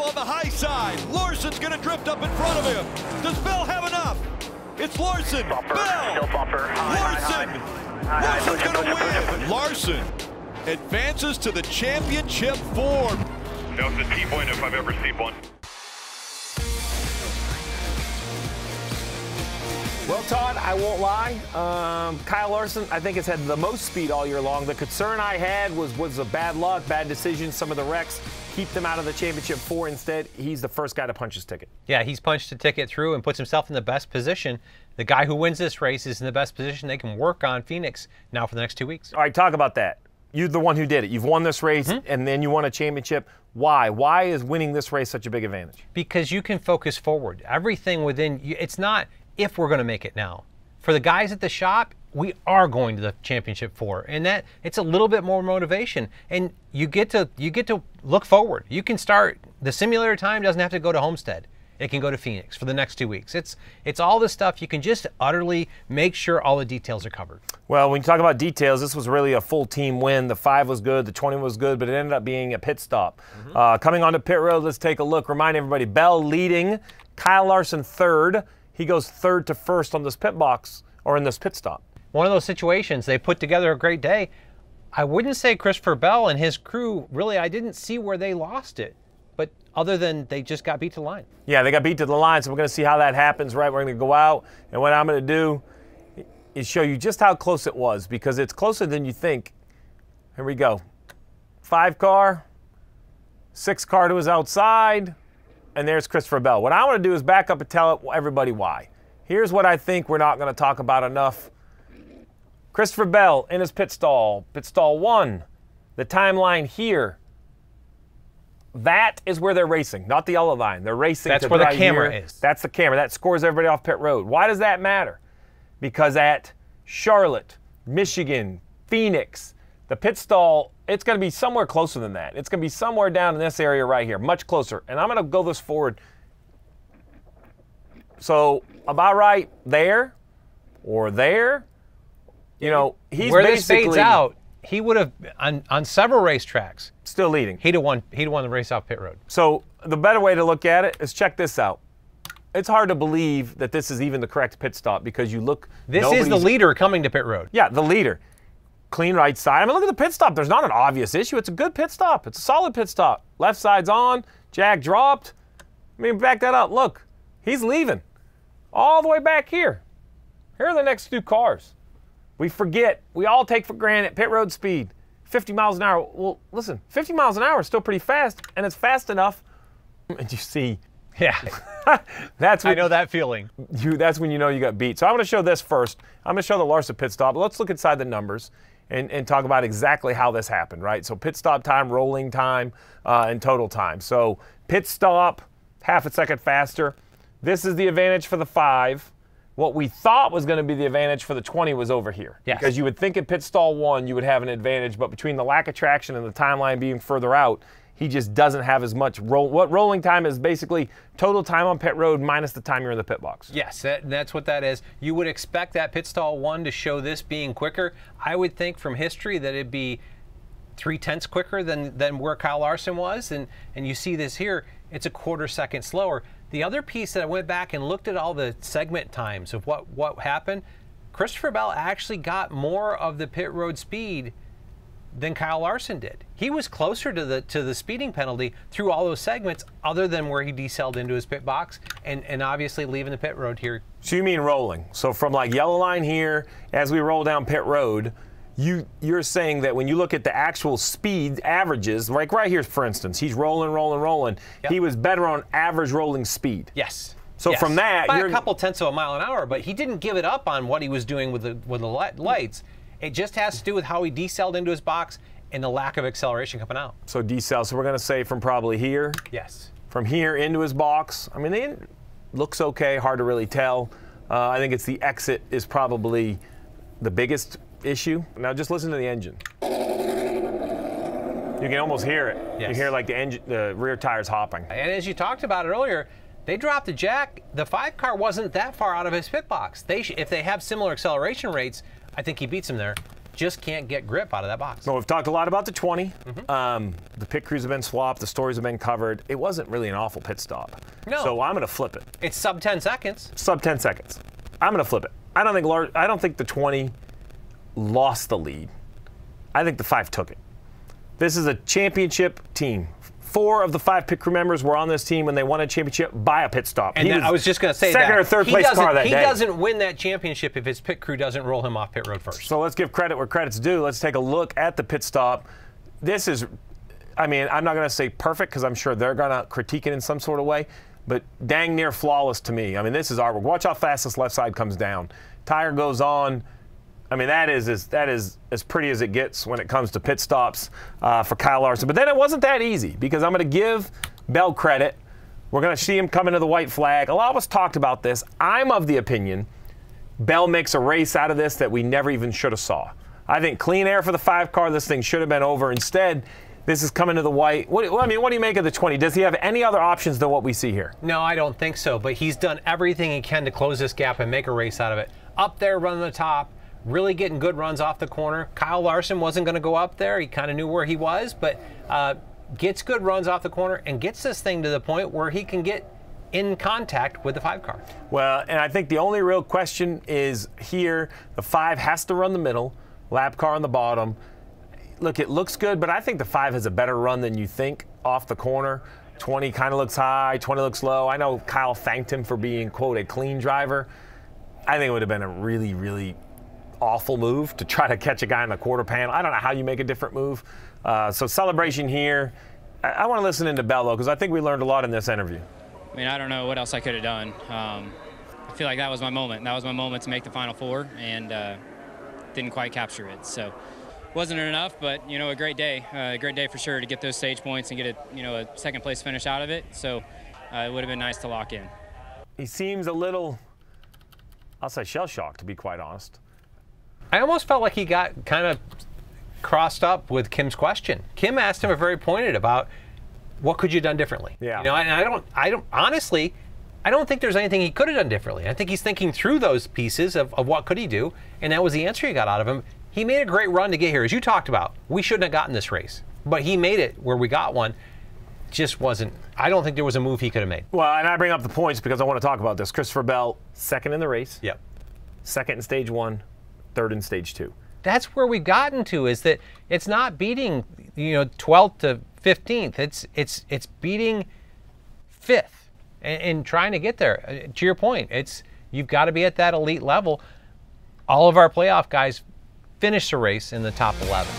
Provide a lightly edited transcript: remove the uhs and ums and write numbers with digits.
on the high side. Larson's going to drift up in front of him. Does Bell have enough? It's Larson. Bumper, Bell. still bumper. Larson. Larson's going to win. Larson advances to the championship four. That was a T-win if I've ever seen one. Well, Todd, I won't lie. Kyle Larson, I think, has had the most speed all year long. The concern I had was a bad luck, bad decisions, some of the wrecks. Keep them out of the championship four. Instead, he's the first guy to punch his ticket. Yeah, he's punched a ticket through and puts himself in the best position. The guy who wins this race is in the best position they can work on Phoenix now for the next 2 weeks. All right, talk about that. You're the one who did it. You've won this race, and then you won a championship. Why? Why is winning this race such a big advantage? Because you can focus forward. Everything within you, it's not if we're going to make it now. For the guys at the shop, we are going to the championship four, and that it's a little bit more motivation, and you get to look forward. You can start the simulator time doesn't have to go to Homestead. It can go to Phoenix for the next 2 weeks. It's all the stuff you can just utterly make sure all the details are covered. Well, when you talk about details, this was really a full team win. The 5 was good, the 20 was good, but it ended up being a pit stop. Coming onto pit road, let's take a look. Remind everybody, Bell leading, Kyle Larson third. He goes third to first on this pit box or in this pit stop. One of those situations, they put together a great day. I wouldn't say Christopher Bell and his crew, really, I didn't see where they lost it. But other than they just got beat to the line. Yeah, they got beat to the line, so we're going to see how that happens, right? We're going to go out, and what I'm going to do is show you just how close it was, because it's closer than you think. Here we go. 5 car, 6 car to his outside, and there's Christopher Bell. What I want to do is back up and tell everybody why. Here's what I think we're not going to talk about enough. Christopher Bell in his pit stall 1. The timeline here. That is where they're racing, not the yellow line. They're racing. That's where the camera is. That's the camera. That scores everybody off pit road. Why does that matter? Because at Charlotte, Michigan, Phoenix, the pit stall, it's going to be somewhere closer than that. It's going to be somewhere down in this area right here, much closer. And I'm going to go this forward. So about right there or there. You know, he's where basically, this fades out, he would have on several racetracks still leading. He'd have won the race off pit road. So the better way to look at it is check this out. It's hard to believe that this is even the correct pit stop because you look. This is the leader coming to pit road. Yeah, the leader. Clean right side. I mean, look at the pit stop. There's not an obvious issue. It's a good pit stop. It's a solid pit stop. Left side's on. Jag dropped. I mean, back that up. Look, he's leaving all the way back here. Here are the next 2 cars. We forget. We all take for granted pit road speed, 50 miles an hour. Well, listen, 50 miles an hour is still pretty fast, and it's fast enough. And you see, yeah, that's when, I know that feeling. That's when you know you got beat. So I'm going to show this first. I'm going to show the Larson pit stop. Let's look inside the numbers and talk about exactly how this happened, right? So pit stop time, rolling time, and total time. So pit stop, half a second faster. This is the advantage for the 5. What we thought was going to be the advantage for the 20 was over here. Yes. Because you would think at pit stall 1 you would have an advantage, but between the lack of traction and the timeline being further out, he just doesn't have as much what rolling time is basically total time on pit road minus the time you're in the pit box. Yes, that's what that is. You would expect that pit stall 1 to show this being quicker. I would think from history that it'd be 0.3 quicker than where Kyle Larson was, and you see this here, it's a 1/4 second slower. The other piece that I went back and looked at all the segment times of what happened, Christopher Bell actually got more of the pit road speed than Kyle Larson did. He was closer to the speeding penalty through all those segments, other than where he decelled into his pit box and obviously leaving the pit road here. So you mean rolling? So from like yellow line here, as we roll down pit road, you're saying that when you look at the actual speed averages, like right here, for instance, he's rolling. Yep. He was better on average rolling speed. Yes. So yes. from that, by a couple tenths of a mile an hour, but he didn't give it up on what he was doing with the lights. It just has to do with how he decelled into his box and the lack of acceleration coming out. So decel. So we're going to say from probably here. Yes. From here into his box. I mean, it looks okay. Hard to really tell. I think it's the exit is probably the biggest issue. Now just listen to the engine. You can almost hear it. Yes. You hear like the rear tires hopping. And as you talked about it earlier, they dropped the jack. The 5 car wasn't that far out of his pit box. If they have similar acceleration rates, I think he beats him there. just can't get grip out of that box. So we've talked a lot about the 20. The pit crews have been swapped. The stories have been covered. It wasn't really an awful pit stop. No. So I'm going to flip it. It's sub 10 seconds. Sub 10 seconds. I'm going to flip it. I don't think the 20 lost the lead. I think the 5 took it. This is a championship team. 4 of the 5 pit crew members were on this team when they won a championship by a pit stop. And I was just going to say second or third place car that day. He doesn't win that championship if his pit crew doesn't roll him off pit road first. So let's give credit where credit's due. Let's take a look at the pit stop. This is, I mean, I'm not going to say perfect because I'm sure they're going to critique it in some sort of way, but dang near flawless to me. I mean, this is artwork. Watch how fast this left side comes down. Tire goes on. I mean, that is as pretty as it gets when it comes to pit stops for Kyle Larson. But then it wasn't that easy because I'm going to give Bell credit. We're going to see him come into the white flag. A lot of us talked about this. I'm of the opinion Bell makes a race out of this that we never even should have saw. I think clean air for the 5 car. This thing should have been over. Instead, this is coming to the white. What do you make of the 20? Does he have any other options than what we see here? No, I don't think so. But he's done everything he can to close this gap and make a race out of it. Up there, running the top. Really getting good runs off the corner. Kyle Larson wasn't going to go up there. He kind of knew where he was, but gets good runs off the corner and gets this thing to the point where he can get in contact with the 5 car. Well, and I think the only real question is here, the 5 has to run the middle, lap car on the bottom. Look, it looks good, but I think the 5 has a better run than you think off the corner. 20 kind of looks high, 20 looks low. I know Kyle thanked him for being, quote, a clean driver. I think it would have been a really, really awful move to try to catch a guy in the quarter panel. I don't know how you make a different move. So celebration here. I want to listen into Bell, though, because I think we learned a lot in this interview. I mean, I don't know what else I could have done. I feel like that was my moment. That was my moment to make the Final Four, and didn't quite capture it. So wasn't enough, but, you know, a great day for sure to get those stage points and get a second place finish out of it. So it would have been nice to lock in. He seems a little, I'll say, shell-shocked, to be quite honest. I almost felt like he got kind of crossed up with Kim's question. Kim asked him a very pointed about what could you have done differently. Yeah. You know, and I don't honestly, I don't think there's anything he could have done differently. I think he's thinking through those pieces of what could he do, and that was the answer he got out of him. He made a great run to get here, as you talked about. We shouldn't have gotten this race, but he made it where we got one. Just wasn't. I don't think there was a move he could have made. Well, and I bring up the points because I want to talk about this. Christopher Bell, second in the race. Yep. Second in stage 1. Third in stage 2. That's where we've gotten to, is that it's not beating 12th to 15th. It's beating 5th and trying to get there. To your point, you've got to be at that elite level. All of our playoff guys finish the race in the top 11.